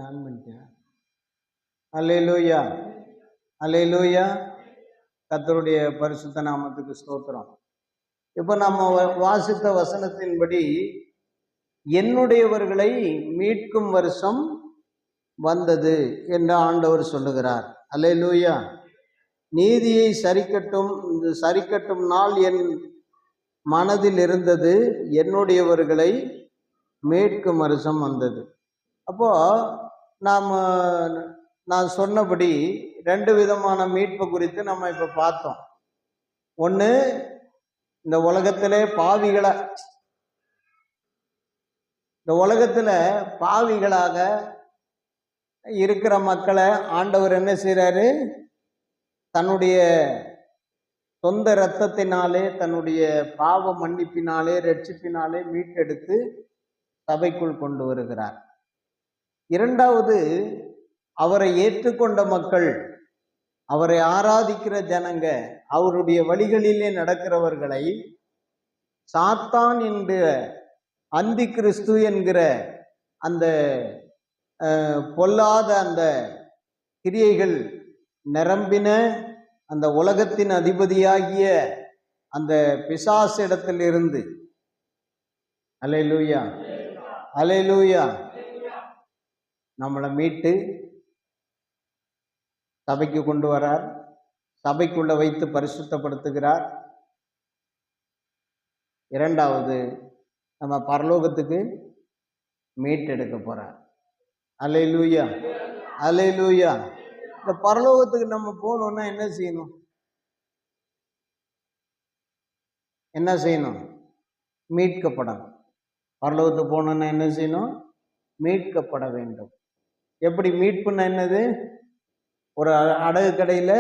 On பண்ணிட்டேன். அல்லேலூயா, அல்லேலூயா. கர்த்தருடைய பரிசுத்த நாமத்துக்கு ஸ்தோத்திரம். இப்ப நம்ம வாசித்த வசனத்தின்படி என்னுடையவர்களை மீட்கும் வருஷம் வந்தது என்று ஆண்டவர் சொல்லுகிறார். அல்லேலூயா. நீதியை சரிக்கட்டும் நாள் என் மனதில் இருந்தது, என்னுடையவர்களை மீட்கும் வருஷம் வந்தது. அப்போ நான் சொன்னபடி 2 விதமான மீட்பு குறித்து நம்ம இப்ப பார்த்தோம். ஒண்ணு, இந்த உலகத்திலே பாவிகளாக இருக்கிற மக்களை ஆண்டவர் என்ன செய்றாரு? தன்னுடைய சொந்த இரத்தத்தினாலே, தன்னுடைய பாவ மன்னிப்பினாலே, ரட்சிப்பினாலே மீட்டெடுத்து சபைக்குள் கொண்டு வருகிறார். இரண்டாவது, அவரை ஏற்றுக்கொண்ட மக்கள், அவரை ஆராதிக்கிற ஜனங்க, அவருடைய வழிகளிலே நடக்கிறவர்களை சாத்தான் என்ற அந்தி கிறிஸ்து என்கிற அந்த பொல்லாத அந்த கிரியைகள் நிரம்பின அந்த உலகத்தின் அதிபதியாகிய அந்த பிசாசிடத்திலிருந்து, அல்லேலூயா, அல்லேலூயா, நம்மளை மீட்டு சபைக்கு கொண்டு வரார். சபைக்குள்ள வைத்து பரிசுத்தப்படுத்துகிறார். இரண்டாவது, நம்ம பரலோகத்துக்கு மீட்டெடுக்க போறார். அல்லேலூயா, அல்லேலூயா. இந்த பரலோகத்துக்கு நம்ம போகணும்னா என்ன செய்யணும்? என்ன செய்யணும்? மீட்கப்படணும். பரலோகத்துக்கு போகணும்னா என்ன செய்யணும்? மீட்கப்பட வேண்டும். எப்படி மீட்புன்னா என்னது? ஒரு அடகு கடையில்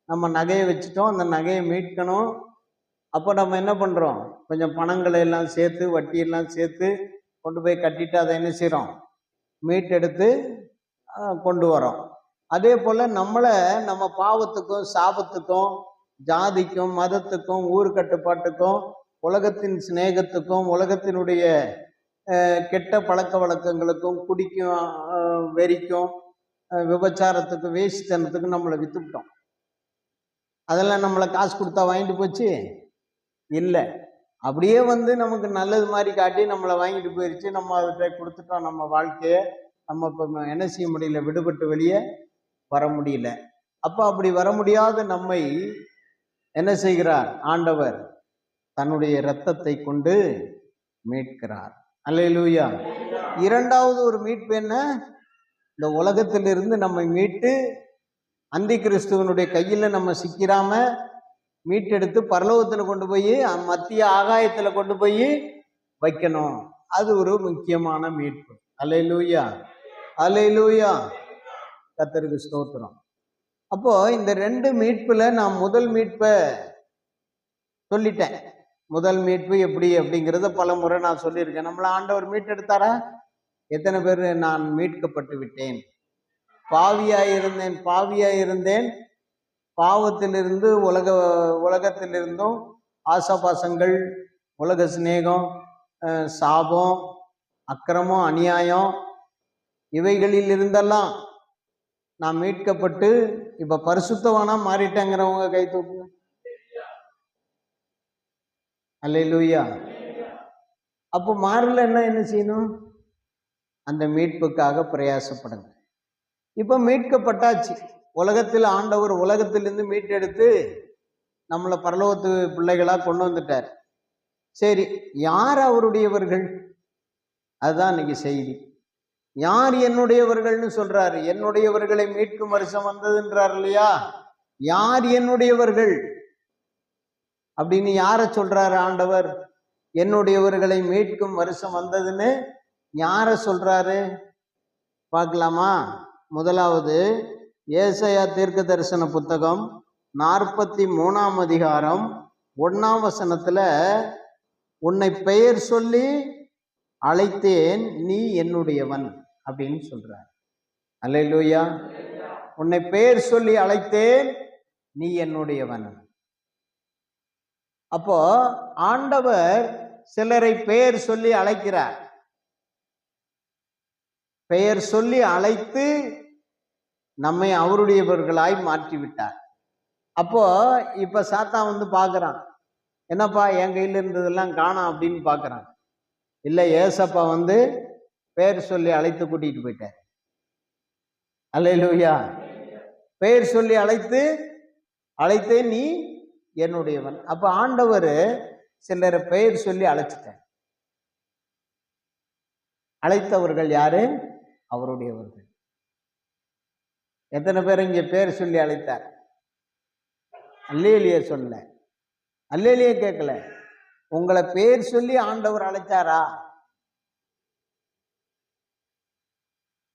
நம்ம நகையை வச்சுட்டோம், அந்த நகையை மீட்கணும். அப்போ நம்ம என்ன பண்ணுறோம்? கொஞ்சம் பணங்களை எல்லாம் சேர்த்து, வட்டியெல்லாம் சேர்த்து கொண்டு போய் கட்டிட்டு அதை என்ன செய்கிறோம்? மீட்டெடுத்து கொண்டு வரோம். அதே போல் நம்ம பாவத்துக்கும் சாபத்துக்கும் ஜாதிக்கும் மதத்துக்கும் ஊர் கட்டுப்பாட்டுக்கும் உலகத்தின் சிநேகத்துக்கும் உலகத்தினுடைய கெட்ட பழக்க வழக்கங்களுக்கும் குடிக்கும் வெறிக்கும் விபச்சாரத்துக்கும் வேசித்தனத்துக்கும் நம்மளை வித்துவிட்டோம். அதெல்லாம் நம்மளை காசு கொடுத்தா வாங்கிட்டு போச்சு? இல்லை. அப்படியே நமக்கு நல்லது மாதிரி காட்டி நம்மளை வாங்கிட்டு போயிடுச்சு. நம்ம அதை கொடுத்துட்டோம். நம்ம வாழ்க்கையை நம்ம இப்போ என்ன செய்ய முடியல? விடுபட்டு வெளியே வர முடியல. அப்போ அப்படி வர முடியாத நம்மை என்ன செய்கிறார்? ஆண்டவர் தன்னுடைய இரத்தத்தை கொண்டு மீட்கிறார். அல்லேலூயா. இரண்டாவது ஒரு மீட்பு என்ன? இந்த உலகத்திலிருந்து நம்மை மீட்டு அந்தி கிறிஸ்துவனுடைய கையில நம்ம சிக்கிறாம மீட்டெடுத்து பரலோகத்துல கொண்டு போய் மத்திய ஆகாயத்துல கொண்டு போய் வைக்கணும். அது ஒரு முக்கியமான மீட்பு. அல்லேலூயா, அல்லேலூயா. கர்த்தருக்கு ஸ்தோத்திரம். அப்போ இந்த 2 மீட்புல நான் முதல் மீட்பை சொல்லிட்டேன். முதல் மீட்பு எப்படி அப்படிங்கிறத பல முறை நான் சொல்லியிருக்கேன். நம்மளை ஆண்டவர் மீட்டெடுத்தாரா? எத்தனை பேர் நான் மீட்கப்பட்டு விட்டேன், பாவியாயிருந்தேன், பாவத்திலிருந்து உலகத்திலிருந்தும் ஆசாபாசங்கள், உலக சிநேகம், சாபம், அக்கிரமம், அநியாயம் இவைகளில் இருந்தெல்லாம் நான் மீட்கப்பட்டு இப்ப பரிசுத்தவானா மாறிட்டேங்கிறவங்க கை தூக்குங்க. அல்லேலூயா. அப்போ மாறல என்ன செய்யணும்? அந்த மீட்புக்காக பிரயாசப்படுங்க. இப்ப மீட்கப்பட்டாச்சு. உலகத்தில் ஆண்டவர் உலகத்திலிருந்து மீட்டெடுத்து நம்மளை பரலோகத்து பிள்ளைகளா கொண்டு வந்துட்டார். சரி, யார் அவருடையவர்கள்? அதுதான் இன்னைக்கு செய்தி. யார் என்னுடையவர்கள்னு சொல்றாரு? என்னுடையவர்களை மீட்கும் வருஷம் வந்ததுன்றார் இல்லையா? யார் என்னுடையவர்கள் அப்படின்னு யார சொல்றாரு ஆண்டவர்? என்னுடையவர்களை மீட்கும் வருஷம் வந்ததுன்னு யார சொல்றாரு பார்க்கலாமா? முதலாவது, ஏசாயா தீர்க்க தரிசன புத்தகம் 43ஆம் அதிகாரம் 1ஆம் வசனத்துல, உன்னை பெயர் சொல்லி அழைத்தேன், நீ என்னுடையவன் அப்படின்னு சொல்றார். அல்லேலூயா. உன்னை பெயர் சொல்லி அழைத்தேன், நீ என்னுடையவன். அப்போ ஆண்டவர் சிலரை பெயர் சொல்லி அழைக்கிறார். பெயர் சொல்லி அழைத்து நம்மை அவருடையவர்களாய் மாற்றிவிட்டார். அப்போ இப்ப சாத்தான் வந்து பார்க்கறான், என்னப்பா என் கையில இருந்ததெல்லாம் காணோம் அப்படின்னு பார்க்கறான். இல்லை, ஏசப்பா வந்து பெயர் சொல்லி அழைத்து கூட்டிட்டு போயிட்டார். அல்லேலூயா. பெயர் சொல்லி அழைத்தே நீ என்னுடையவன். அப்ப ஆண்டவர் சிலரை பெயர் சொல்லி அழைச்சிட்டார். அழைத்தவர்கள் யாரு? அவருடையவர்கள். எத்தனை பேர் இங்க பேர் சொல்லி அழைத்தார்? அல்லேலியா சொல்ல, அல்லேலியா கேட்கல. உங்களை பேர் சொல்லி ஆண்டவர் அழைச்சாரா?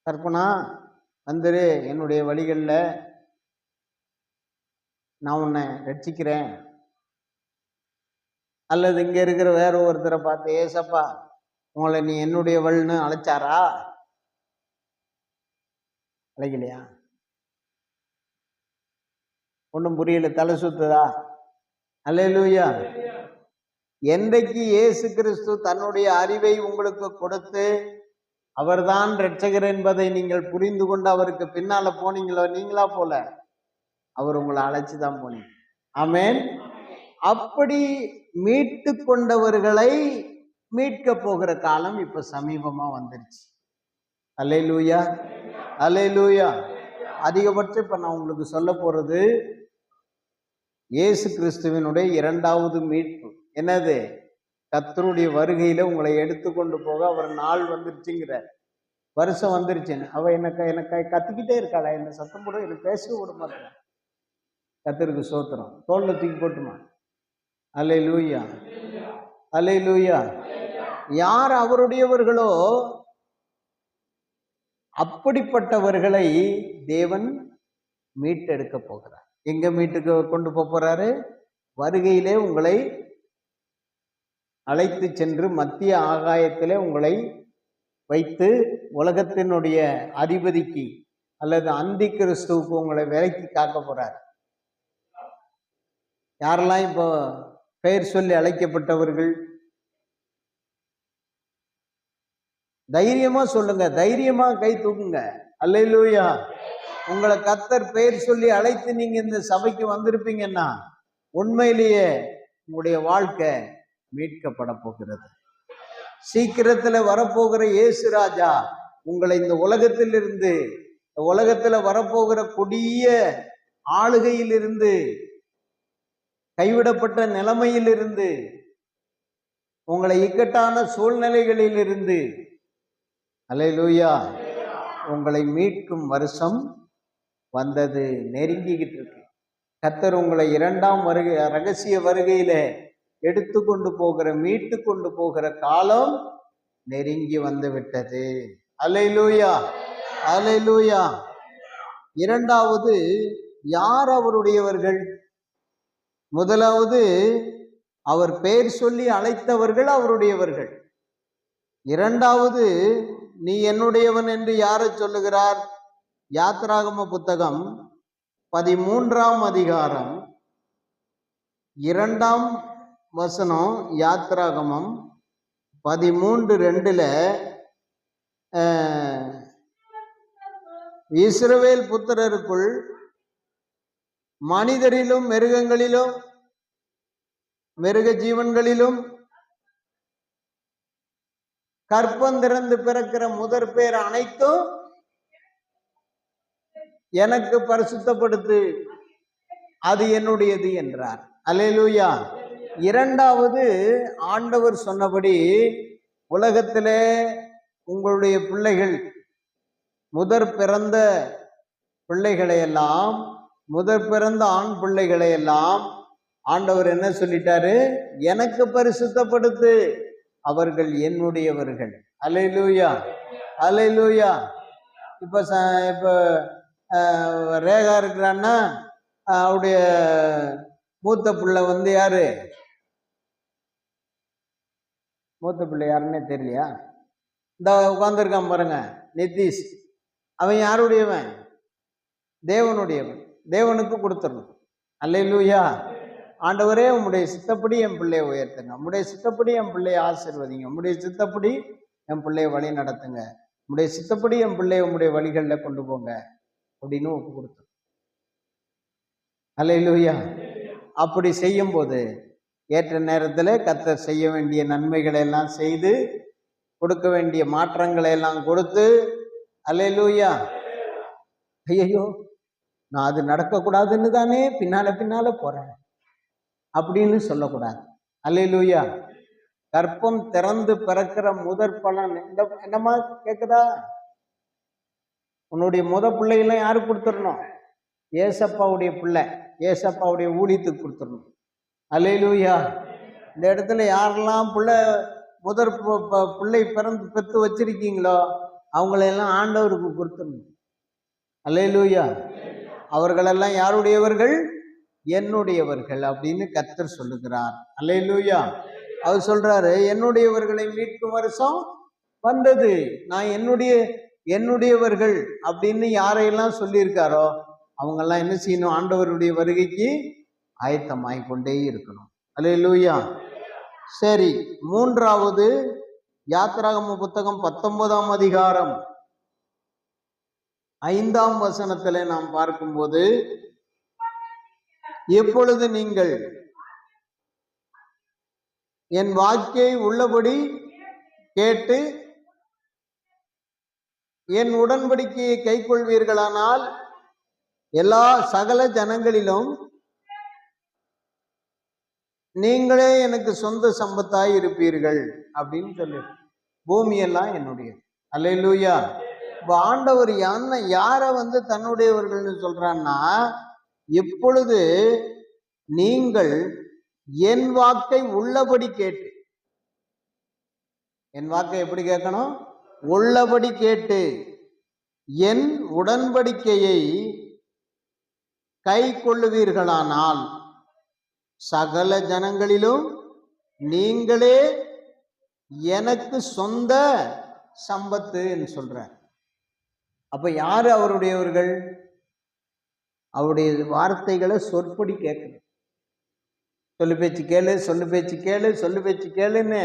கற்பனா, வந்துரு, என்னுடைய வழிகளில் நான் உன்னை ரட்சிக்கிறேன். அல்லது இங்க இருக்கிற வேற ஒருத்தரை பார்த்து, ஏசப்பா உங்களை நீ என்னுடையவள்னு அழைச்சாரா? அழைக்கலையா? ஒன்றும் புரியல, தலை சுத்துதா? அல்லேலூயா. என்றைக்கு இயேசு கிறிஸ்து தன்னுடைய அறிவை உங்களுக்கு கொடுத்து அவர்தான் இரட்சகர் என்பதை நீங்கள் புரிந்து கொண்டு அவருக்கு பின்னால போனீங்களோ, நீங்களா போல, அவர் உங்களை அழைச்சுதான் போனீங்க. ஆமென். அப்படி மீட்டு கொண்டவர்களை மீட்க போகிற காலம் இப்ப சமீபமா வந்துருச்சு. அல்லேலூயா, அல்லேலூயா. அதிகபட்சம் இப்ப நான் உங்களுக்கு சொல்ல போறது இயேசு கிறிஸ்துவினுடைய இரண்டாவது மீட்பு. என்னது? கர்த்தருடைய வருகையில உங்களை எடுத்துக்கொண்டு போக அவர் நாள் வந்துருச்சுங்கிறார். வருஷம் வந்துருச்சுன்னு அவ எனக்கு கத்திக்கிட்டே இருக்காளா? என்ன சத்தம் போட, எனக்கு பேசவே விட மாட்டேன். கர்த்தருக்கு சோத்திரம். தோல்ல தூக்கி போட்டுமா. அல்லேலூயா, அல்லேலூயா. யார் அவருடையவர்களோ அப்படிப்பட்டவர்களை தேவன் மீட்டெடுக்க போகிறார். எங்க மீட்டுக்கு கொண்டு போறாரு? வருகையிலே உங்களை அழைத்து சென்று மத்திய ஆகாயத்திலே உங்களை வைத்து உலகத்தினுடைய அதிபதிக்கு அல்லது அந்தி கிறிஸ்துவுக்கு உங்களை விலக்கி காக்க போறார். யாரெல்லாம் இப்போ பெயர் சொல்லி அழைக்கப்பட்டவர்கள்? தைரியமா சொல்லுங்க, தைரியமா கை தூக்குங்க. அல்லேலூயா. உங்களை கர்த்தர் பெயர் சொல்லி அழைத்து நீங்க இந்த சபைக்கு வந்திருப்பீங்கன்னா உண்மையிலேயே உங்களுடைய வாழ்க்கை மீட்கப்பட போகிறது. சீக்கிரத்துல வரப்போகிற இயேசு ராஜா உங்களை இந்த உலகத்திலிருந்து, உலகத்துல வரப்போகிற கொடிய ஆளுகையிலிருந்து, கைவிடப்பட்ட நிலைமையிலிருந்து, உங்களை இக்கட்டான சூழ்நிலைகளிலிருந்து, அல்லேலூயா, உங்களை மீட்கும் வருஷம் வந்தது, நெருங்கிக்கிட்டு இருக்கு. கர்த்தர் உங்களை இரண்டாம் வருகை, ரகசிய வருகையில எடுத்து கொண்டு போகிற, மீட்டு கொண்டு போகிற காலம் நெருங்கி வந்து விட்டது. அல்லேலூயா, அல்லேலூயா. இரண்டாவது, யார் அவருடையவர்கள்? முதலாவது, அவர் பெயர் சொல்லி அழைத்தவர்கள் அவருடையவர்கள். இரண்டாவது, நீ என்னுடையவன் என்று யாரை சொல்லுகிறார்? யாத்திராகம புத்தகம் 13ஆம் அதிகாரம் 2ஆம் வசனம். யாத்திராகமம் 13:2 இஸ்ரவேல் புத்திரருக்குள் மனிதரிலும் மிருகங்களிலும் மிருக ஜீவன்களிலும் கற்பந்திறந்து பிறக்கிற முதற் பேர் அனைத்தும் எனக்கு பரிசுத்தப்படுத்து, அது என்னுடையது என்றார். அல்லேலூயா. இரண்டாவது, ஆண்டவர் சொன்னபடி உலகத்திலே உங்களுடைய பிள்ளைகள், முதற் பிறந்த பிள்ளைகளை எல்லாம், முதற் பிறந்த ஆண் பிள்ளைகளை எல்லாம் ஆண்டவர் என்ன சொல்லிட்டாரு? எனக்கு பரிசுத்தப்படுத்து, அவர்கள் என்னுடையவர்கள். அல்லேலூயா, அல்லேலூயா. இப்ப ரேகா இருக்கிறான்னா அவருடைய மூத்த பிள்ளை வந்து யாரு? மூத்த பிள்ளை யாருன்னே தெரியலையா? இந்த உட்கார்ந்துருக்கான் பாருங்க, நிதிஷ். அவன் யாருடையவன்? தேவனுடையவன். தேவனுக்கு கொடுத்துடணும். அல்லேலூயா. ஆண்டவரே, உம்முடைய சித்தப்படி என் பிள்ளையை உயர்த்துங்க, உம்முடைய சித்தப்படி என் பிள்ளையை ஆசீர்வதிங்க, உம்முடைய சித்தப்படி என் பிள்ளையை வழி நடத்துங்க. உம்முடைய சித்தப்படி என் பிள்ளைய உம்முடைய வழிகளில் கொண்டு போங்க அப்படின்னு ஒப்பு கொடுத்தோம். அல்லேலூயா. அப்படி செய்யும் போது ஏற்ற நேரத்தில் கர்த்தர் செய்ய வேண்டிய நன்மைகளை எல்லாம் செய்து கொடுக்க வேண்டிய மாற்றங்களை எல்லாம் கொடுத்து, அல்லேலூயா, ஐயோ நான் அது நடக்கக்கூடாதுன்னு தானே பின்னால போறேன் அப்படின்னு சொல்லக்கூடாது. அல்லேலூயா. கற்பம் திறந்து பிறக்கிற முதற் பலன் என்னமா கேக்குதா? உன்னுடைய பிள்ளைகள்லாம் யாருக்கு கொடுத்துடணும்? ஏசப்பாவுடைய பிள்ளை, ஏசப்பாவுடைய ஊழியத்துக்கு கொடுத்துடணும். அல்லேலூயா. இந்த இடத்துல யாரெல்லாம் முதற் பிள்ளை பிறந்து பெற்று வச்சிருக்கீங்களோ அவங்களெல்லாம் ஆண்டவருக்கு கொடுத்துடணும். அல்லேலூயா. அவர்களெல்லாம் யாருடையவர்கள்? என்னுடையவர்கள் அப்படின்னு கர்த்தர் சொல்லுகிறார். அல்லேலூயா. அவர் சொல்றாரு, என்னுடையவர்களை மீட்கும் வருஷம் வந்தது. நான் என்னுடையவர்கள் அப்படின்னு யாரையெல்லாம் சொல்லியிருக்காரோ அவங்கெல்லாம் என்ன செய்யணும்? ஆண்டவருடைய வருகைக்கு ஆயத்தமாய் கொண்டே இருக்கணும். அல்லேலூயா. சரி, மூன்றாவது யாத்திராகம புத்தகம் 19ஆம் அதிகாரம் 5ஆம் வசனத்துல நாம் பார்க்கும்போது, எப்பொழுது நீங்கள் என் வாக்கை உள்ளபடி கேட்டு என் உடன்படிக்கையை கைக்கொள்வீர்களானால் எல்லா சகல ஜனங்களிலும் நீங்களே எனக்கு சொந்த சம்பத்தாய் இருப்பீர்கள் அப்படின்னு சொல்லி, பூமியெல்லாம் என்னுடையது. அல்லேலூயா. ஆண்டவர் யாரை தன்னுடையவர்கள்னு சொல்றான்னா, எப்பொழுது நீங்கள் என் வாக்கை உள்ளபடி கேட்டு, என் வாக்கை எப்படி கேட்கணும்? உள்ளபடி கேட்டு என் உடன்படிக்கையை கை கொள்ளுவீர்களானால் சகல ஜனங்களிலும் நீங்களே எனக்கு சொந்த சம்பத்துன்னு சொல்ற. அப்ப யாரு அவருடையவர்கள்? அவருடைய வார்த்தைகளை சொற்படி கேட்கணும். சொல்லு பேச்சு கேளு, சொல்லு பேச்சு கேளு, சொல்லு பேச்சு கேளுன்னு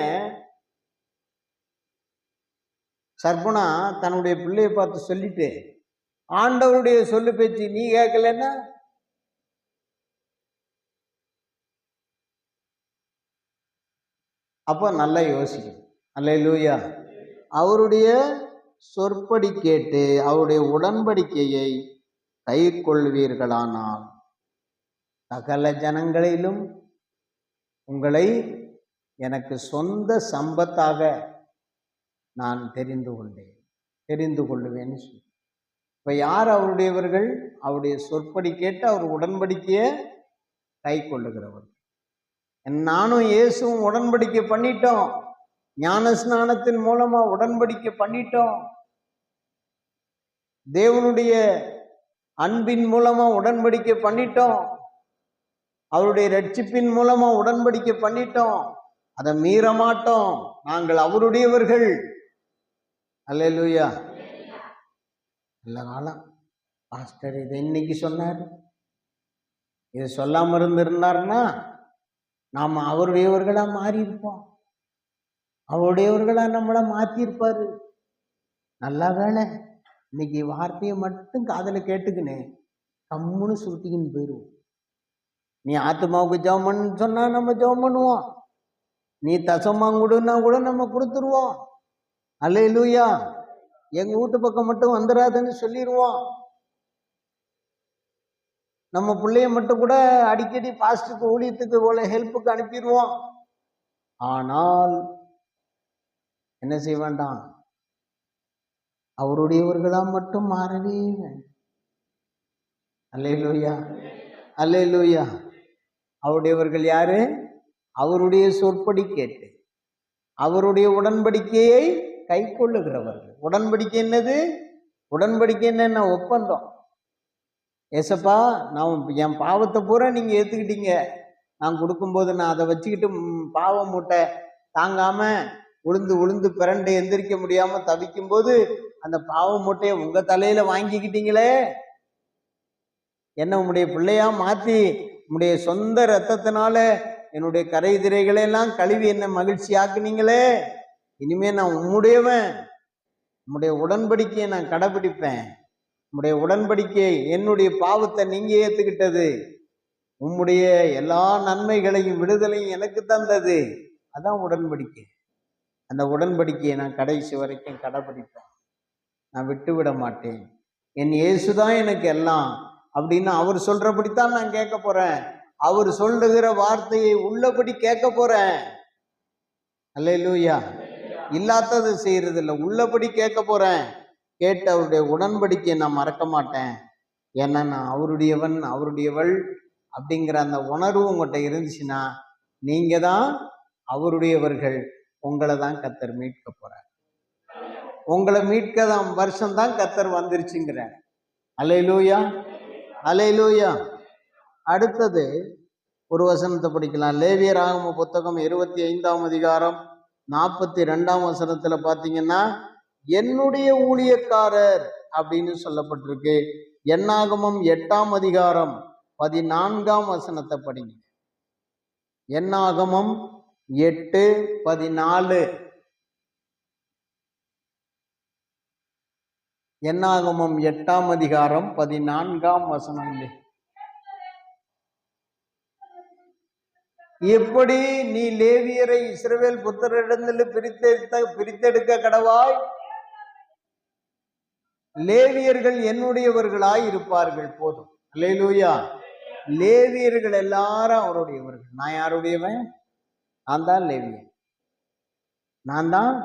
சர்பனா தன்னுடைய பிள்ளைய பார்த்து சொல்லிட்டு, ஆண்டவருடைய சொல்லு பேச்சு நீ கேட்கலன்னா அப்போ நல்லா யோசிக்கும். அல்லேலூயா. அவருடைய சொற்படி கேட்டு அவருடைய உடன்படிக்கையை கை கொள்வீர்களானால் சகல ஜனங்களிலும் உங்களை எனக்கு சொந்த சம்பத்தாக நான் தெரிந்து கொள்ளுவேன்னு சொல்லி. இப்ப யார் அவருடையவர்கள்? அவருடைய சொற்படி கேட்டு அவர் உடன்படிக்கையை கை கொள்ளுகிறவர். நானும் இயேசுவும் உடன்படிக்கை பண்ணிட்டோம். ஞான ஸ்நானத்தின் மூலமா உடன்படிக்கை பண்ணிட்டோம். தேவனுடைய அன்பின் மூலமா உடன்படிக்கை பண்ணிட்டோம். அவருடைய ரட்சிப்பின் மூலமா உடன்படிக்கை பண்ணிட்டோம். அதை மீற மாட்டோம். நாங்கள் அவருடையவர்கள். அல்லேலூயா. நல்ல காலம் பாஸ்டர் இதை இன்னைக்கு சொன்னார். இது சொல்லாம இருந்திருந்தாருன்னா நாம அவருடையவர்களா மாறி இருப்போம். அவருடையவர்களா நம்மளை மாத்திருப்பாரு. நல்ல வேலை இன்னைக்கு வார்த்தையை மட்டும் காதல கேட்டுக்கினே கம்முன்னு சுருட்டிக்கின்னு போயிடுவோம். நீ ஆத்மாவுக்கு ஜெபம் பண்ணு சொன்னா நம்ம ஜெபம் பண்ணுவோம். நீ தசமாங்குடுன்னா கூட நம்ம கொடுத்துருவோம். அல்லேலூயா. எங்க வீட்டு பக்கம் மட்டும் வந்துடாதுன்னு சொல்லிடுவோம். நம்ம பிள்ளைய மட்டும் கூட அடிக்கடி பாஸ்டுக்கு ஊழியத்துக்கு போல ஹெல்ப்புக்கு அனுப்பிடுவோம். ஆனால் என்ன செய்ய வேண்டாம்? அவருடையவர்களா மட்டும் மாறவே வேண்டாம். அல்லேலூயா. அல்லேலூயா. அவருடையவர்கள் யாரு? அவருடைய சொற்படி கேட்டு அவருடைய உடன்படிக்கையை கை கொள்ளுகிறவர்கள். உடன்படிக்கை என்னது? உடன்படிக்கை என்ன? ஒப்பந்தம். ஏசப்பா, நான் என் பாவத்தை பூரா நீங்க ஏத்துக்கிட்டீங்க. நான் கொடுக்கும்போது நான் அதை வச்சுக்கிட்டு பாவ மூட்டை தாங்காம உளுந்து பிறண்டு எந்திரிக்க முடியாம தவிக்கும் போது அந்த பாவ மூட்டையை உங்க தலையில வாங்கிக்கிட்டீங்களே. என்ன உம்முடைய பிள்ளையா மாத்தி உம்முடைய சொந்த ரத்தத்தினால என்னுடைய கரை திரைகளை எல்லாம் கழுவி என்ன மகிழ்ச்சி ஆக்குனீங்களே. இனிமே நான் உம்முடையவன். உம்முடைய உடன்படிக்கையை நான் கடைபிடிப்பேன். உம்முடைய உடன்படிக்கை என்னுடைய பாவத்தை நீங்க ஏத்துக்கிட்டது, உம்முடைய எல்லா நன்மைகளையும் விடுதலையும் எனக்கு தந்தது. அதான் உடன்படிக்கை. அந்த உடன்படிக்கையை நான் கடைசி வரைக்கும் கடைபிடிப்பேன். நான் விட்டு விட மாட்டேன். என் இயேசுதான் எனக்கு எல்லாம் அப்படின்னு அவர் சொல்றபடித்தான் நான் கேட்க போறேன். அவர் சொல்லுகிற வார்த்தையை உள்ளபடி கேட்க போறேன். அல்லேலூயா. இல்லாதது செய்யறது இல்லை, உள்ளபடி கேட்க போறேன். கேட்டு அவருடைய உடன்படிக்கையை நான் மறக்க மாட்டேன். ஏன்னா நான் அவருடையவன், அவருடையவள் அப்படிங்கிற அந்த உணர்வு உங்கள்கிட்ட இருந்துச்சுன்னா நீங்க தான் அவருடையவர்கள். உங்களை தான் கர்த்தர் மீட்க போறார். உங்களை மீட்கதான் வருஷம்தான் கர்த்தர் வந்துருச்சுங்கிற. அல்லேலூயா, அல்லேலூயா. அடுத்தது ஒரு வசனத்தை படிக்கலாம். லேவியராகம புத்தகம் 25ஆம் அதிகாரம் 42ஆம் வசனத்துல பாத்தீங்கன்னா, என்னுடைய ஊழியக்காரர் அப்படின்னு சொல்லப்பட்டிருக்கு. என்னாகமம் 8ஆம் அதிகாரம் 14ஆம் வசனத்தை படிங்க. என்னாகமம் 8:14. என்னாகமம் 8ஆம் அதிகாரம் 14ஆம் வசனம். எப்படி நீ லேவியரை இஸ்ரவேல் புத்திரரிடத்தில் பிரித்தெடுக்க கடவாய், லேவியர்கள் என்னுடையவர்களாய் இருப்பார்கள். போதும். அல்லேலூயா. லேவியர்கள் எல்லாரும் அவருடையவர்கள். நான் யாருடையவன்? நான் தான் லேவியன். நான் தான்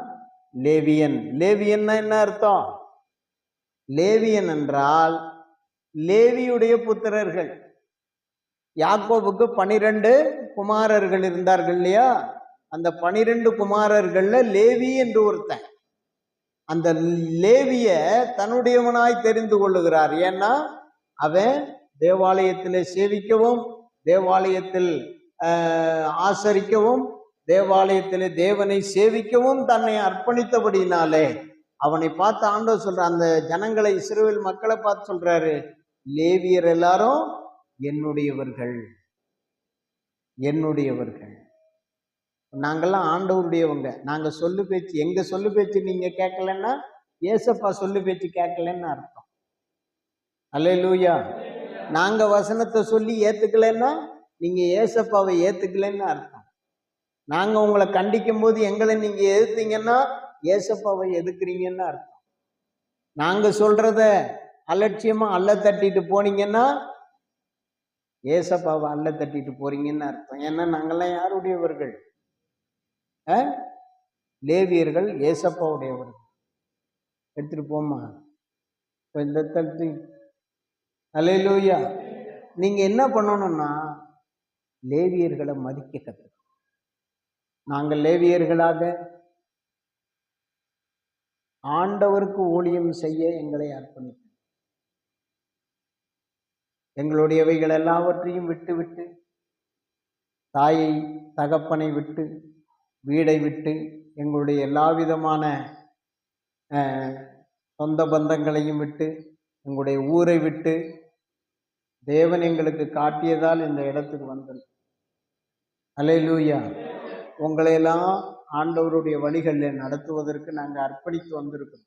லேவியன். லேவியன்னா என்ன அர்த்தம்? லேவியன் என்றால் லேவியுடைய புத்திரர்கள். யாக்கோபுக்கு 12 குமாரர்கள் இருந்தார்கள் இல்லையா? அந்த 12 குமாரர்கள்ல லேவி என்று ஒருத்தன். அந்த லேவிய தன்னுடையவனாய் தெரிந்து கொள்ளுகிறார். ஏன்னா அவன் தேவாலயத்தில் சேவிக்கவும், தேவாலயத்தில் ஆசரிக்கவும், தேவாலயத்தில் தேவனை சேவிக்கவும் தன்னை அர்ப்பணித்தபடினாலே அவனை பார்த்து ஆண்டவர் சொல்ற, அந்த ஜனங்களை இஸ்ரவேல் மக்களை பார்த்து சொல்றாரு, லேவியர் எல்லாரும் என்னுடையவர்கள், என்னுடையவர்கள். நாங்கெல்லாம் ஆண்டவருடையவங்க. நாங்க சொல்லு பேச்சு, எங்க சொல்லு பேச்சு நீங்க கேட்கலன்னா ஏசப்பா சொல்லு பேச்சு கேட்கலன்னு அர்த்தம். அல்லேலூயா. நாங்க வசனத்தை சொல்லி ஏத்துக்கலன்னா நீங்க ஏசப்பாவை ஏத்துக்கலன்னு அர்த்தம். நாங்க உங்களை கண்டிக்கும் போது எங்களை நீங்க எதிர்த்தீங்கன்னா ஏசப்பாவை எதுக்குறீங்கன்னு அர்த்தம். நாங்க சொல்றத அலட்சியமா அல்ல தட்டிட்டு போனீங்கன்னா ஏசப்பாவை அல்ல தட்டிட்டு போறீங்கன்னு அர்த்தம். ஏன்னா நாங்கெல்லாம் யாருடையவர்கள்? லேவியர்கள் ஏசப்பாவுடையவர்கள். எடுத்துட்டு போமா இந்த தட்டி. அல்லேலூயா. நீங்க என்ன பண்ணணும்னா லேவியர்களை மதிக்க கற்றுக்கணும். நாங்கள் லேவியர்களாக ஆண்டவருக்கு ஊழியம் செய்ய எங்களை அர்ப்பணித்தோம். எங்களுடையவைகள் எல்லாவற்றையும் விட்டு விட்டு, தாயை தகப்பனை விட்டு, வீடை விட்டு, எங்களுடைய எல்லா விதமான சொந்த பந்தங்களையும் விட்டு, எங்களுடைய ஊரை விட்டு, தேவன் எங்களுக்கு காட்டியதால் இந்த இடத்துக்கு வந்தது. அல்லேலூயா. உங்களையெல்லாம் ஆண்டவருடைய வழிகளில் நடத்துவதற்கு நாங்கள் அர்ப்பணித்து வந்திருக்கோம்.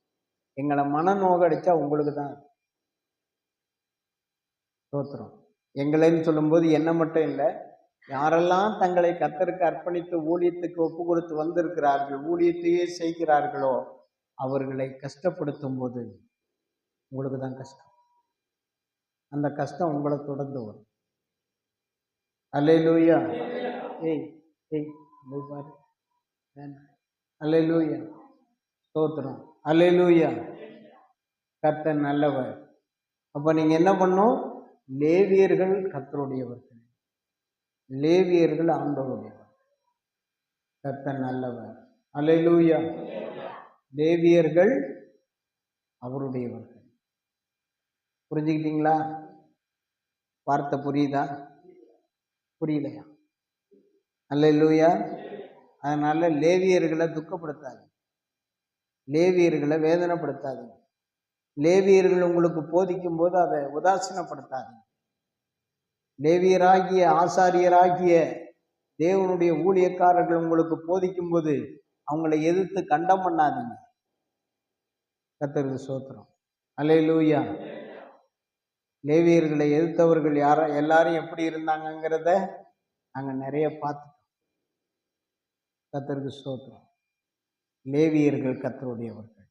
எங்களை மனநோக அடிச்சா உங்களுக்கு தான் ஸ்தோத்திரம். எங்களைன்னு சொல்லும்போது என்ன மட்டும் இல்லை, யாரெல்லாம் தங்களை கர்த்தருக்கு அர்ப்பணித்து ஊழியத்துக்கு ஒப்பு கொடுத்து வந்திருக்கிறார்கள், ஊழியத்தையே செய்கிறார்களோ அவர்களை கஷ்டப்படுத்தும் போது உங்களுக்கு தான் கஷ்டம். அந்த கஷ்டம் உங்களை தொடர்ந்து வரும். அல்லேலூயா. ஏய் ஏய் பாரு. அல்லேலூயா. ஸ்தோத்திரம். அல்லேலூயா. கர்த்தர் நல்லவர். அப்ப நீங்க என்ன பண்ணும்? லேவியர்கள் கர்த்தருடையவர்கள், லேவியர்கள் ஆண்டவருடையவர். கர்த்தர் நல்லவர். அல்லேலூயா. லேவியர்கள் அவருடையவர்கள். புரிஞ்சுக்கிட்டீங்களா? வார்த்தை புரியுதா? புரியலையா? அல்லேலூயா. அதனால லேவியர்களை துக்கப்படுத்தாது, லேவியர்களை வேதனைப்படுத்தாதுங்க. லேவியர்கள் உங்களுக்கு போதிக்கும் போது அதை உதாசீனப்படுத்தாது. லேவியராகிய ஆசாரியராகிய தேவனுடைய ஊழியக்காரர்கள் உங்களுக்கு போதிக்கும் போது அவங்களை எதிர்த்து கண்டம் பண்ணாதீங்க. கர்த்தருக்கு ஸ்தோத்திரம். அல்லேலூயா. லேவியர்களை எதிர்த்தவர்கள் எல்லாரும் எப்படி இருந்தாங்கங்கிறத நாங்க நிறைய பார்த்துட்டோம். கர்த்தருக்கு ஸ்தோத்திரம். லேவியர்கள் கர்த்தருடையவர்கள்,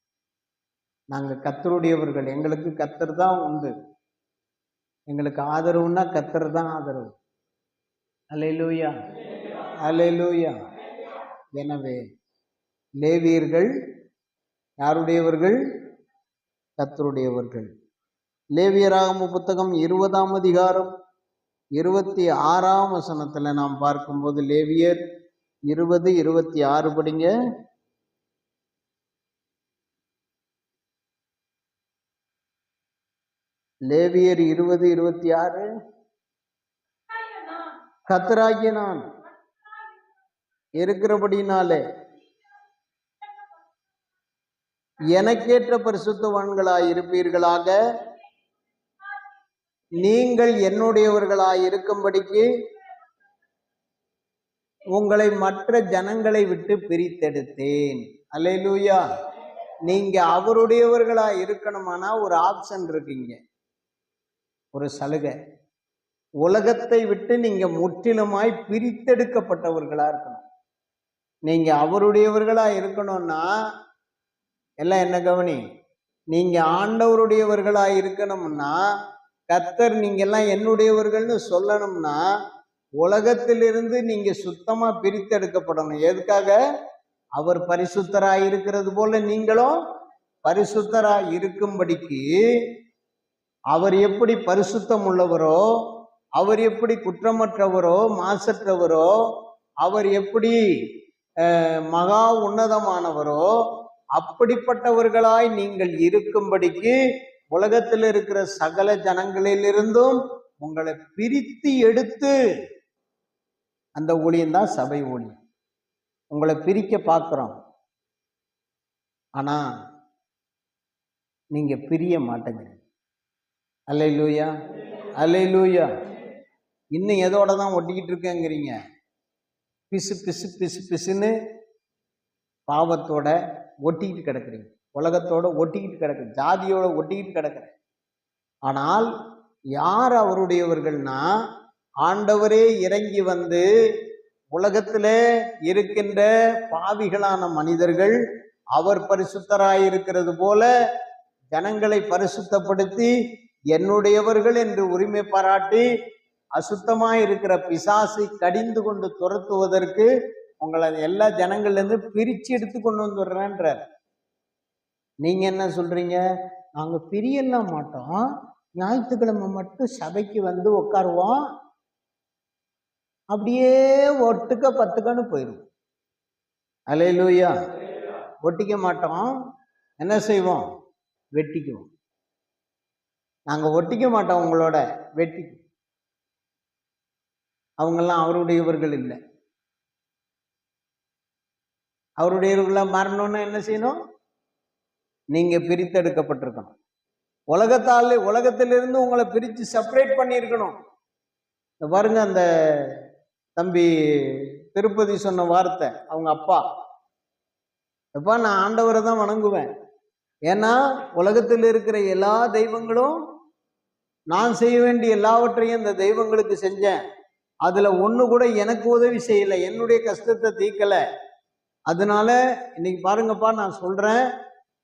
நாங்க கர்த்தருடையவர்கள். எங்களுக்கு கர்த்தர் தான் உண்டு. எங்களுக்கு ஆதரவுன்னா கர்த்தர் தான் ஆதரவு. அல்லேலூயா, அல்லேலூயா. எனவே லேவியர்கள் யாருடையவர்கள்? கர்த்தருடையவர்கள். லேவியராகம புத்தகம் 20ஆம் அதிகாரம் 26ஆம் வசனத்துல நாம் பார்க்கும்போது, லேவியர் 20:26 படிங்க. லேவியர் 20:26. கர்த்தராகிய நான் இருக்கிறபடினாலே எனக்கேற்ற பரிசுத்தவான்களாய் இருப்பீர்களாக, நீங்கள் என்னுடையவர்களாய் இருக்கும்படிக்கு உங்களை மற்ற ஜனங்களை விட்டு பிரித்தெடுத்தேன். அல்லேலூயா. நீங்க அவருடையவர்களாய் இருக்கணுமானா ஒரு ஆப்ஷன் இருக்குங்க, ஒரு சலுகை. உலகத்தை விட்டு நீங்க முற்றிலுமாய் பிரித்தெடுக்கப்பட்டவர்களா இருக்கணும். நீங்க அவருடையவர்களா இருக்கணும்னா எல்லாம் என்ன கவனி, நீங்க ஆண்டவருடையவர்களா இருக்கணும்னா, கர்த்தர் நீங்க எல்லாம் என்னுடையவர்கள்னு சொல்லணும்னா, உலகத்திலிருந்து நீங்க சுத்தமா பிரித்தெடுக்கப்படணும். எதுக்காக? அவர் பரிசுத்தராய் இருக்கிறது போல நீங்களும் பரிசுத்தராய் இருக்கும்படிக்கு, அவர் எப்படி பரிசுத்தம் உள்ளவரோ, அவர் எப்படி குற்றமற்றவரோ மாசற்றவரோ, அவர் எப்படி மகா உன்னதமானவரோ, அப்படிப்பட்டவர்களாய் நீங்கள் இருக்கும்படிக்கு உலகத்தில் இருக்கிற சகல ஜனங்களிலிருந்தும் உங்களை பிரித்து எடுத்து, அந்த ஊழியம் தான் சபை ஊழியம். உங்களை பிரிக்க பார்க்கிறோம், ஆனா நீங்க பிரிய மாட்டேங்கிறீங்க. அல்லேலூயா, அல்லேலூயா. இன்னும் எதோட தான் ஒட்டிக்கிட்டு இருக்கேங்கிறீங்க? பிசு பிசு பிசு பிசுன்னு பாவத்தோட ஒட்டிக்கிட்டு கிடக்குறீங்க, உலகத்தோட ஒட்டிக்கிட்டு கிடக்கு, ஜாதியோட ஒட்டிக்கிட்டு கிடக்குறேன். ஆனால் யார் அவருடையவர்கள்னா, ஆண்டவரே இறங்கி வந்து உலகத்துல இருக்கின்ற பாவிகளான மனிதர்கள் அவர் பரிசுத்தராயிருக்கிறது போல ஜனங்களை பரிசுத்தப்படுத்தி என்னுடையவர்கள் என்று உரிமை பாராட்டி அசுத்தமாயிருக்கிற பிசாசை கடிந்து கொண்டு துரத்துவதற்கு உங்களை எல்லா ஜனங்கள்ல இருந்து பிரிச்சு எடுத்து கொண்டு வந்துடுறேன்ற. நீங்க என்ன சொல்றீங்க? நாங்க பிரியலாம் மாட்டோம், ஞாயிற்றுக்கிழமை மட்டும் சபைக்கு வந்து உட்காருவோம், அப்படியே ஒட்டுக்க பத்துக்கன்னு போயிடும். அல்லேலூயா. ஒட்டிக்க மாட்டோம், என்ன செய்வோம்? வெட்டிக்குவோம். நாங்க ஒட்டிக்க மாட்டோம், உங்களோட வெட்டிக்குவோம். அவங்கெல்லாம் அவருடையவர்கள் இல்லை. அவருடையவர்களா மாறணும்னா என்ன செய்யணும்? நீங்க பிரித்தெடுக்கப்பட்டிருக்கணும். உலகத்திலிருந்து உங்களை பிரித்து செப்பரேட் பண்ணியிருக்கணும். பாருங்க, அந்த தம்பி திருப்பதி சொன்ன வார்த்தை, அவங்க அப்பா, எப்பா நான் ஆண்டவரை தான் வணங்குவேன், ஏன்னா உலகத்தில் இருக்கிற எல்லா தெய்வங்களும் நான் செய்ய வேண்டிய எல்லாவற்றையும் இந்த தெய்வங்களுக்கு செஞ்சேன், அதுல ஒண்ணு கூட எனக்கு உதவி செய்யல, என்னுடைய கஷ்டத்தை தீர்க்கல. அதனால இன்னைக்கு பாருங்கப்பா, நான் சொல்றேன்,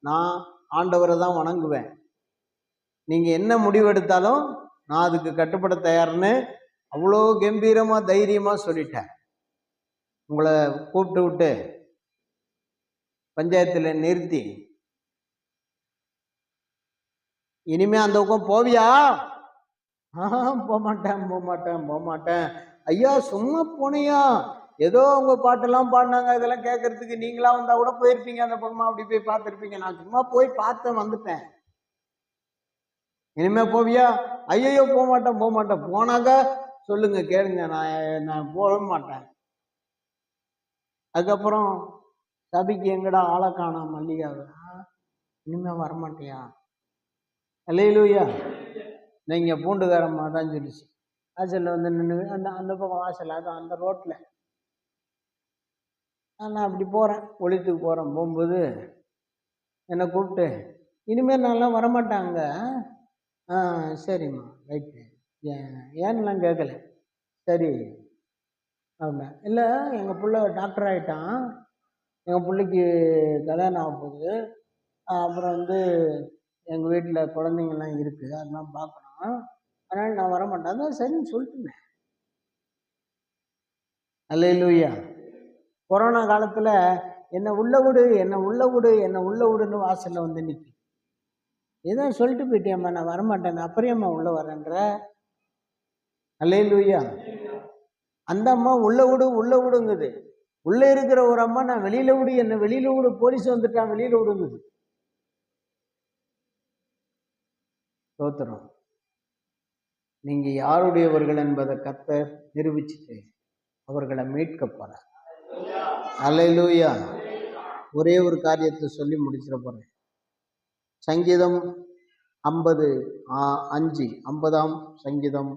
நான் ஆண்டவரை தான் வணங்குவேன், நீங்க என்ன முடிவெடுத்தாலும் நான் அதுக்கு கட்டுப்பட தயார்னு அவ்வளோ கம்பீரமா தைரியமா சொல்லிட்டேன். உங்களை கூப்பிட்டு விட்டு பஞ்சாயத்துல நிறுத்தி, இனிமே அந்த பக்கம் போவியா? போமாட்டேன். ஐயா சும்மா போனியா, ஏதோ உங்க பாட்டெல்லாம் பாடினாங்க, இதெல்லாம் கேட்கறதுக்கு நீங்களா வந்தா கூட போயிருப்பீங்க, அந்த பக்கமா அப்படி போய் பார்த்துருப்பீங்க, நான் சும்மா போய் பார்த்தேன் வந்துட்டேன். இனிமே போவியா? ஐயோ போமாட்டேன். போனாக்கா சொல்லுங்க, கேளுங்க, நான் போக மாட்டேன். அதுக்கப்புறம் சபைக்கு எங்கடா ஆளை காணோம், மல்லிகாவை, இனிமே வரமாட்டியா? அல்லேலூயா. நீங்க பூண்டுகாரம்மா தான் சொல்லிச்சு, வாசல்ல வந்து நின்று, அந்த பக்கம் வாசல், அது அந்த ரோட்ல நான் அப்படி போறேன், ஒழித்துக்கு போறேன், போகும்போது என்னை கூப்பிட்டு, இனிமேல் நான்லாம் வரமாட்டாங்க. ஆ சரிம்மா, ரைட்டு. ஏன்னுலாம் கேட்கல. சரி அப்படின்னா, இல்லை எங்கள் பிள்ளை டாக்டர் ஆகிட்டான், எங்கள் பிள்ளைக்கு கல்யாணம் ஆக போகுது, அப்புறம் வந்து எங்கள் வீட்டில் குழந்தைங்கள்லாம் இருக்குது, அதெல்லாம் பார்க்கணும், அதனால் நான் வரமாட்டேன். அதான் சரின்னு சொல்லிட்டுனேன். அல்லேலூயா. கொரோனா காலத்தில் என்னை உள்ள விடு, என்னை உள்ள விடு, என்னை உள்ள விடுன்னு வாசலில் வந்து நிற்கி. ஏதோ சொல்லிட்டு போயிட்டியம்மா, நான் வரமாட்டேன், அப்புறமா உள்ள வரேன்ற. அல்லேலூயா. அந்த அம்மா உள்ள விடு உள்ள விடுங்குது. உள்ள இருக்கிற ஒரு அம்மா நான் வெளியில விடு, என்ன வெளியில விடு, போலீஸ் வந்துட்டான் வெளியில விடுங்குது. ஸ்தோத்திரம். நீங்க யாருடையவர்கள் என்பதை கர்த்தர் நிரூபிச்சுட்டு அவர்களை மீட்க போறார். அல்லேலூயா. ஒரே ஒரு காரியத்தை சொல்லி முடிச்சிட போறேன். சங்கீதம் 50:5, 50ஆம் சங்கீதம்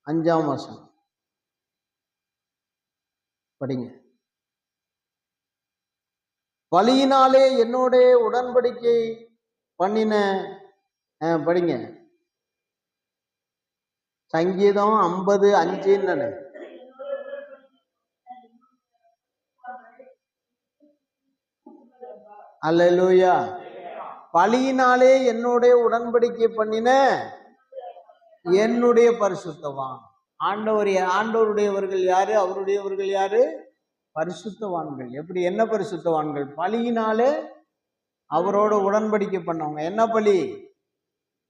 5ஆம் வசனம் படிங்க. பலியினாலே என்னோட உடன்படிக்கை பண்ணின, படிங்க. சங்கீதம் 50:5. அல்லேலூயா. பலியினாலே என்னோட உடன்படிக்கை பண்ணின என்னுடைய பரிசுத்தவான். ஆண்டவருடையவர்கள் யாரு? அவருடையவர்கள் யாரு? பரிசுத்தவான்கள். எப்படி? என்ன பரிசுத்தவான்கள்? பலியினாலே அவரோட உடன்படிக்கை பண்ணவங்க. என்ன பலி?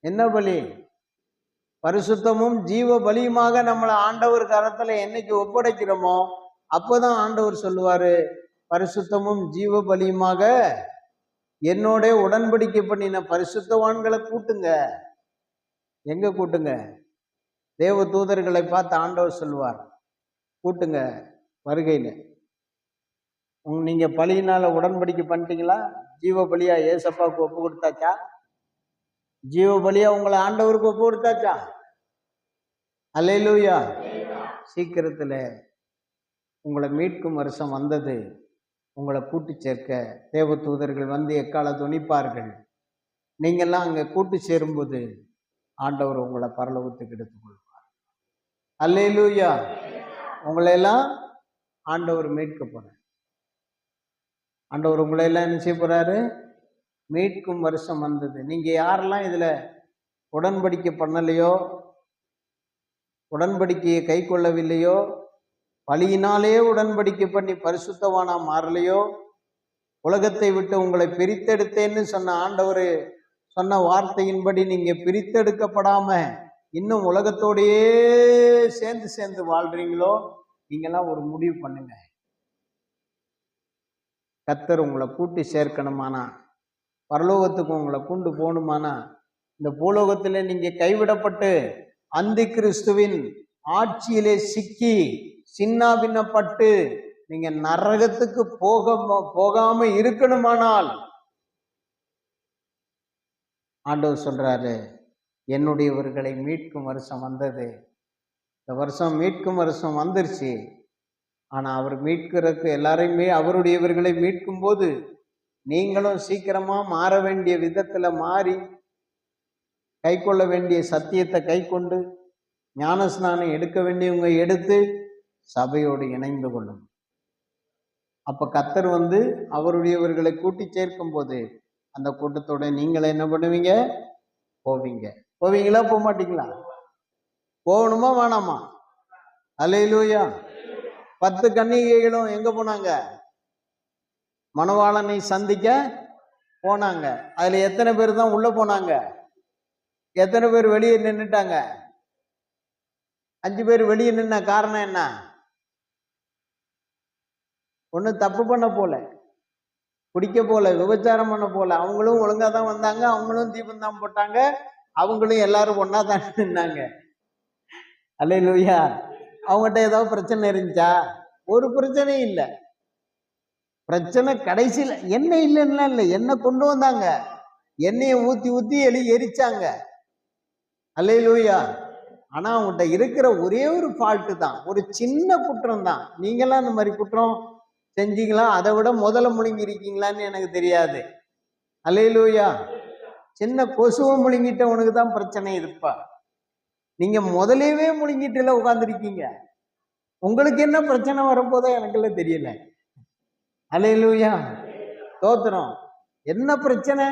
என்ன பலி? பரிசுத்தமும் ஜீவ பலியுமாக நம்மளை ஆண்டவர் கரத்துல என்னைக்கு ஒப்படைக்கிறோமோ அப்போதான் ஆண்டவர் சொல்லுவாரு, பரிசுத்தமும் ஜீவ பலியுமாக என்னோட உடன்படிக்கை பண்ணின பரிசுத்தவான்களை கூட்டுங்க. எங்க கூட்டுங்க? தேவ தூதர்களை பார்த்து ஆண்டவர் சொல்லுவார், கூட்டுங்க வருகையில. நீங்க பலியினால உடன்படிக்கை பண்ணிட்டீங்களா? ஜீவ பலியா ஏசப்பாவுக்கு ஒப்பு கொடுத்தாச்சா? ஜீவ பலியா உங்களை ஆண்டவருக்கு ஒப்பு கொடுத்தாச்சா? அல்லேலூயா. சீக்கிரத்துல உங்களை மீட்கும் வருஷம் வந்தது. உங்களை கூட்டு சேர்க்க தேவ தூதர்கள் வந்து எக்கால துணிப்பார்கள். நீங்கெல்லாம் அங்க கூட்டு சேரும்போது ஆண்டவர் உங்களை பரலோகத்துக்கு எடுத்துக் கொள்வார். அல்லேலூயா. உங்களை எல்லாம் ஆண்டவர் மீட்க போறார். ஆண்டவர் உங்களை எல்லாம் என்ன செய்ய போறாரு? மீட்கும் வருஷம் வந்தது. நீங்க யாரெல்லாம் இதுல உடன்படிக்கை பண்ணலையோ, உடன்படிக்கையை கை கொள்ளவில்லையோ, பலியினாலே உடன்படிக்கை பண்ணி பரிசுத்தவானா மாறலையோ, உலகத்தை விட்டு உங்களை பிரித்தெடுத்தேன்னு சொன்ன ஆண்டவர் சொன்ன வார்த்தையின்படி நீங்க பிரித்தெடுக்கப்படாம இன்னும் உலகத்தோடையே சேர்ந்து வாழ்றீங்களோ, நீங்கெல்லாம் ஒரு முடிவு பண்ணுங்க. கர்த்தர் உங்களை கூட்டி சேர்க்கணுமானா, பரலோகத்துக்கு உங்களை கொண்டு போகணுமானா, இந்த பூலோகத்திலே நீங்க கைவிடப்பட்டு அந்தி கிறிஸ்துவின் ஆட்சியிலே சிக்கி சின்னாபின்னப்பட்டு நீங்க நரகத்துக்கு போகாம இருக்கணுமானால் ஆண்டவர் சொல்றாரு, என்னுடையவர்களை மீட்கும் வருஷம் வந்தது. இந்த வருஷம் மீட்கும் வருஷம் வந்துருச்சு. ஆனா அவர் மீட்கிறதுக்கு எல்லாரையுமே அவருடையவர்களை மீட்கும் போது நீங்களும் சீக்கிரமா மாற வேண்டிய விதத்துல மாறி கை கொள்ள வேண்டிய சத்தியத்தை கை கொண்டு ஞானஸ்நானம் எடுக்க வேண்டியவங்க எடுத்து சபையோடு இணைந்து கொள்ளும். அப்ப கர்த்தர் வந்து அவருடையவர்களை கூட்டி சேர்க்கும் போது அந்த கூட்டத்தோட நீங்களை என்ன பண்ணுவீங்க? போவீங்க. போவீங்களா? போக மாட்டீங்களா? போகணுமா வேணாமா? அல்லேலூயா. 10 கன்னிகைகளும் எங்க போனாங்க? மணவாளனை சந்திக்க போனாங்க. அதுல எத்தனை பேர் தான் உள்ள போனாங்க? எத்தனை பேர் வெளியே நின்றுட்டாங்க? 5 பேர் வெளியே நின்ன காரணம் என்ன? ஒண்ணு தப்பு பண்ண போல, குடிக்க போல, விபச்சாரம் பண்ண போல. அவங்களும் ஒழுங்கா தான் வந்தாங்க, அவங்களும் தீபம் தான் போட்டாங்க, அவங்களும் எல்லாரும் ஒன்னா தான் நின்னாங்க. அல்லேலூயா. அவங்ககிட்ட ஏதாவது பிரச்சனை இருந்துச்சா? ஒரு பிரச்சனையும் இல்லை. பிரச்சனை கடைசியில் என்ன இல்லைன்னா இல்லை, என்ன கொண்டு வந்தாங்க, எண்ணெயை ஊத்தி எரிச்சாங்க. அல்லேலூயா. ஆனா அவங்ககிட்ட இருக்கிற ஒரே ஒரு ஃபால்ட்டு தான், ஒரு சின்ன குற்றம் தான். நீங்களாம் இந்த மாதிரி குற்றம் செஞ்சீங்களா? அதை விட முதல்ல முழுங்கி இருக்கீங்களான்னு எனக்கு தெரியாது. அல்லேலூயா. சின்ன கொசுவை முழுங்கிட்டவனுக்கு தான் பிரச்சனை இருப்பா. நீங்க முதலேயே முழுங்கிட்டுல உட்கார்ந்துருக்கீங்க. உங்களுக்கு என்ன பிரச்சனை வரப்போதோ எனக்குள்ள தெரியல. அல்லேலூயா, ஸ்தோத்திரம். என்ன பிரச்சனை?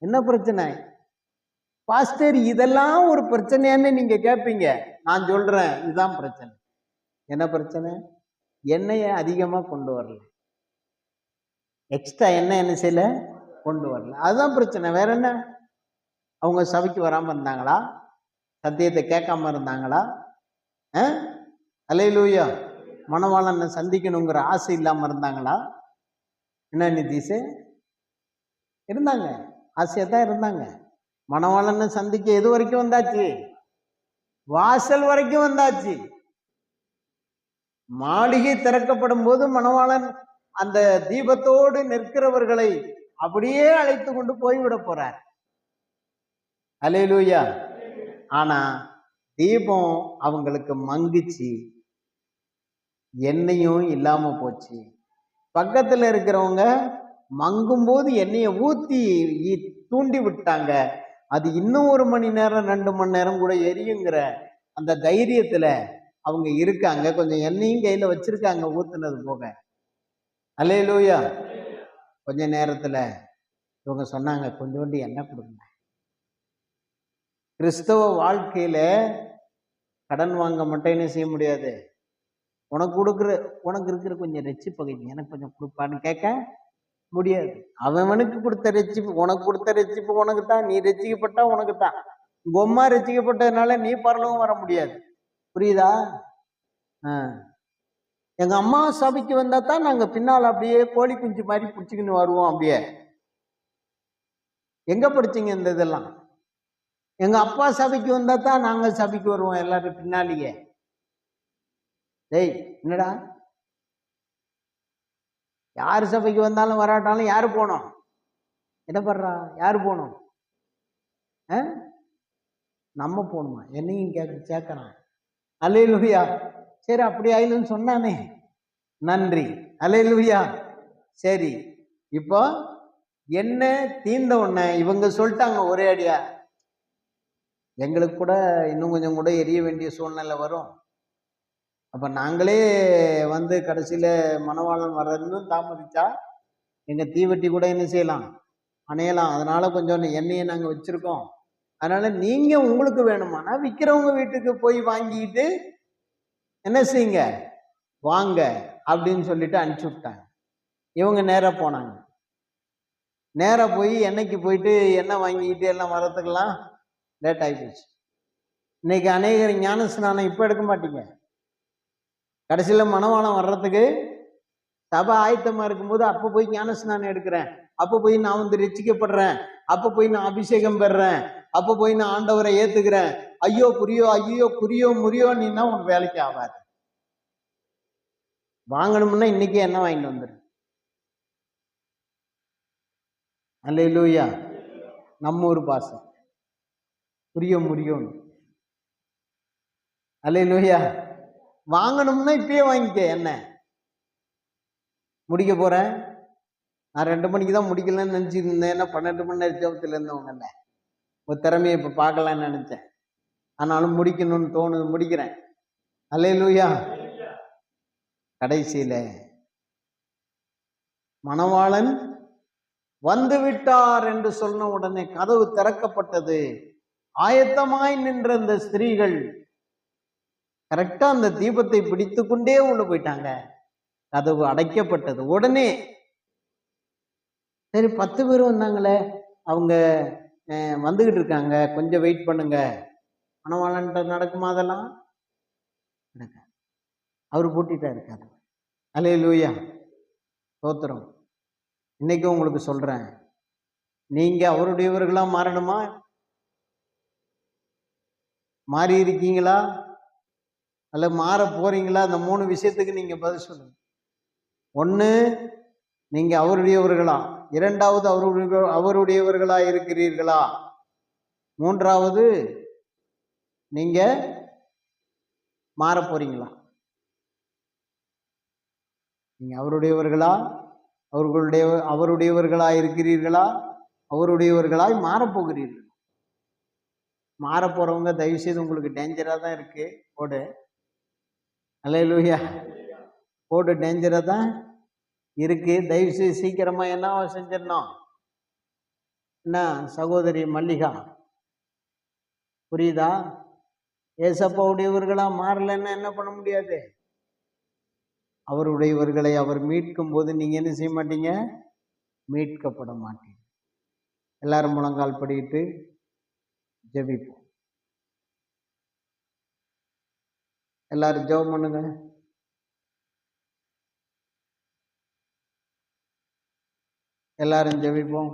என்ன பிரச்சனை? பாஸ்டர் இதெல்லாம் ஒரு பிரச்சனையான்னு நீங்க கேட்பீங்க. நான் சொல்றேன், இதுதான் பிரச்சனை. என்ன பிரச்சனை? எண்ணெயை அதிகமா கொண்டு வரல, எக்ஸ்ட்ரா எண்ணெய் என்ன செய்யல, கொண்டு வரல. அதுதான் பிரச்சனை. வேற என்ன? அவங்க சபைக்கு வராம இருந்தாங்களா? சத்தியத்தை கேட்காம இருந்தாங்களா? அல்லேலூயா, மணவாளனை சந்திக்கணுங்கிற ஆசை இல்லாம இருந்தாங்களா? என்ன நிதிஷ்? இருந்தாங்க, ஆசையா தான் இருந்தாங்க. மணவாளனை சந்திக்க எது வரைக்கும் வந்தாச்சு? வாசல் வரைக்கும் வந்தாச்சு. மாளிகை திறக்கப்படும் போது மணவாளன் அந்த தீபத்தோடு நிற்கிறவர்களை அப்படியே அழைத்து கொண்டு போய்விட போறார். அல்லேலூயா. ஆனா தீபம் அவங்களுக்கு மங்குச்சு, எண்ணெயும் இல்லாம போச்சு. பக்கத்துல இருக்கிறவங்க மங்கும் போது எண்ணெயை ஊத்தி தூண்டி விட்டாங்க. அது இன்னும் 1 மணி நேரம் 2 மணி நேரம் கூட எரியுங்கிற அந்த தைரியத்துல அவங்க இருக்காங்க. கொஞ்சம் எண்ணெயும் கையில வச்சிருக்காங்க ஊத்துனது போக. அல்லேலூயா. கொஞ்ச நேரத்துல இவங்க சொன்னாங்க, கொஞ்சோண்டு எண்ணெய் கொடுங்க. கிறிஸ்தவ வாழ்க்கையில கடன் வாங்க மட்டும் என்ன செய்ய முடியாது. உனக்கு இருக்கிற கொஞ்சம் ரெச்சிப்பகை எனக்கு கொஞ்சம் கொடுப்பான்னு கேட்க முடியாது. அவனுக்கு கொடுத்த ரெச்சிப்பு உனக்கு கொடுத்த ரெச்சிப்பு உனக்கு தான். நீ ரெச்சிக்கப்பட்டா உனக்கு தான். உங்க அம்மா ரெச்சிக்கப்பட்டதுனால நீ பரலவும் வர முடியாது. புரியுதா? எங்க அம்மா சபைக்கு வந்தா தான் நாங்க பின்னால் அப்படியே கோழி குஞ்சு மாதிரி பிடிச்சிக்கின்னு வருவோம். அப்படியே எங்க படிச்சீங்க இந்த இதெல்லாம்? எங்க அப்பா சபைக்கு வந்தா தான் நாங்க சபைக்கு வருவோம் எல்லாரும் பின்னாலேயே. டேய் என்னடா, யாரு சபைக்கு வந்தாலும் வராட்டாலும் யாரு போனோம்? என்ன பண்றா? யாரு போனோம்? நம்ம போகணுமா? என்னையும் கேட்கறான். அல்லேலூயா. சரி, அப்படி ஆயிலுன்னு சொன்னானே, நன்றி. அல்லேலூயா. சரி, இப்போ என்ன தீர்ந்த உடனே இவங்க சொல்லிட்டாங்க ஒரே அடியா, எங்களுக்கு கூட இன்னும் கொஞ்சம் கூட எரிய வேண்டிய சூழ்நிலை வரும். அப்ப நாங்களே வந்து கடைசியில மணவாளன் வர்றதுன்னு தாமதிச்சா எங்க தீவெட்டி கூட என்ன செய்யலாம், அணையலாம். அதனால கொஞ்சம் எண்ணெயை நாங்க வச்சிருக்கோம். அதனால நீங்க உங்களுக்கு வேணுமானா விற்கிறவங்க வீட்டுக்கு போய் வாங்கிட்டு என்ன செய்யுங்க, வாங்க அப்படின்னு சொல்லிட்டு அனுப்பிச்சு விட்டாங்க. இவங்க நேராக போனாங்க. நேராக போய் எண்ணெய்க்கு போயிட்டு எண்ணெய் வாங்கிக்கிட்டு எல்லாம் வரத்துக்கெல்லாம் லேட் ஆகி போச்சு. இன்னைக்கு அநேகர் ஞான ஸ்நானம் இப்போ எடுக்க மாட்டீங்க. கடைசியில் மணவாளம் வர்றதுக்கு சபை ஆயத்தமாக இருக்கும்போது அப்போ போய் ஞான ஸ்நானம் எடுக்கிறேன், அப்போ போய் நான் வந்து ரட்சிக்கப்படுறேன், அப்போ போய் நான் அபிஷேகம் பெறுறேன், அப்போ போய் நான் ஆண்டவரை ஏத்துக்கிறேன். ஐயோ புரியோ, ஐயோ குறியோ முறியோ நீன்னா உனக்கு வேலைக்கு ஆகாது. வாங்கணும்னா இன்னைக்கு என்ன வாங்கிட்டு வந்துரு. அல்லேலூயா. நம்ம ஒரு பாசம் புரிய முடியும். அல்லேலூயா. வாங்கணும்னா இப்பயே வாங்கிக்க. என்ன முடிக்க போறேன் நான் 2 மணிக்கு தான் முடிக்கலன்னு நினைச்சிட்டு இருந்தேன். ஏன்னா 12 மணி நேரம் ஜெபத்துல இருந்தவங்கல்ல, ஒரு திறமையை இப்ப பார்க்கலான்னு நினைச்சேன். ஆனாலும் முடிக்கணும்னு தோணுது, முடிக்கிறேன். அல்லேலூயா. கடைசியில மணவாளன் வந்து விட்டார் என்று சொன்ன உடனே கதவு திறக்கப்பட்டது. ஆயத்தமாய் நின்ற அந்த ஸ்திரீகள் கரெக்டா அந்த தீபத்தை பிடித்து கொண்டே உள்ள போயிட்டாங்க. கதவு அடைக்கப்பட்டது. உடனே சரி 10 பேர் வந்தாங்களே, அவங்க வந்துகிட்டு இருக்காங்க, கொஞ்சம் வெயிட் பண்ணுங்க. மணவாளன்ட்ட நடக்குமா? அதெல்லாம் நடக்க. அவரு பூட்டிட்டாரு கதவு. அல்லேலூயா, ஸ்தோத்திரம். இன்னைக்கு உங்களுக்கு சொல்றேன், நீங்க அவருடையவர்களா மாறணுமா? மாறி இருக்கீங்களா அல்ல மாற போறீங்களா? அந்த 3 விஷயத்துக்கு நீங்க பதில் சொல்லுங்க. 1, நீங்க அவருடையவர்களா. 2வது, அவருடையவர்களா இருக்கிறீர்களா. 3வது, நீங்க மாற போறீங்களா? நீங்க அவருடையவர்களா, அவருடையவர்களா இருக்கிறீர்களா, அவருடையவர்களாய் மாறப்போகிறீர்கள். மாறப்போறவங்க தயவு செய்து உங்களுக்கு டேஞ்சரா தான் இருக்கு. போடு அல்லேலூயா, போடு டேஞ்சரா தான் இருக்கு. தயவு செய்து சீக்கிரமா என்ன செஞ்சிடணும்? என்ன சகோதரி மல்லிகா, புரியுதா? ஏசப்பாவுடையவர்களா மாறலன்னா என்ன பண்ண முடியாது? அவருடையவர்களை அவர் மீட்கும் போது நீங்க என்ன செய்ய மாட்டீங்க? மீட்கப்பட மாட்டீங்க. எல்லாரும் முழங்கால் படியிட்டு ஜெபிப்போம். எல்லாரும் ஜெபம் பண்ணுங்க. எல்லாரும் ஜெபிப்போம்.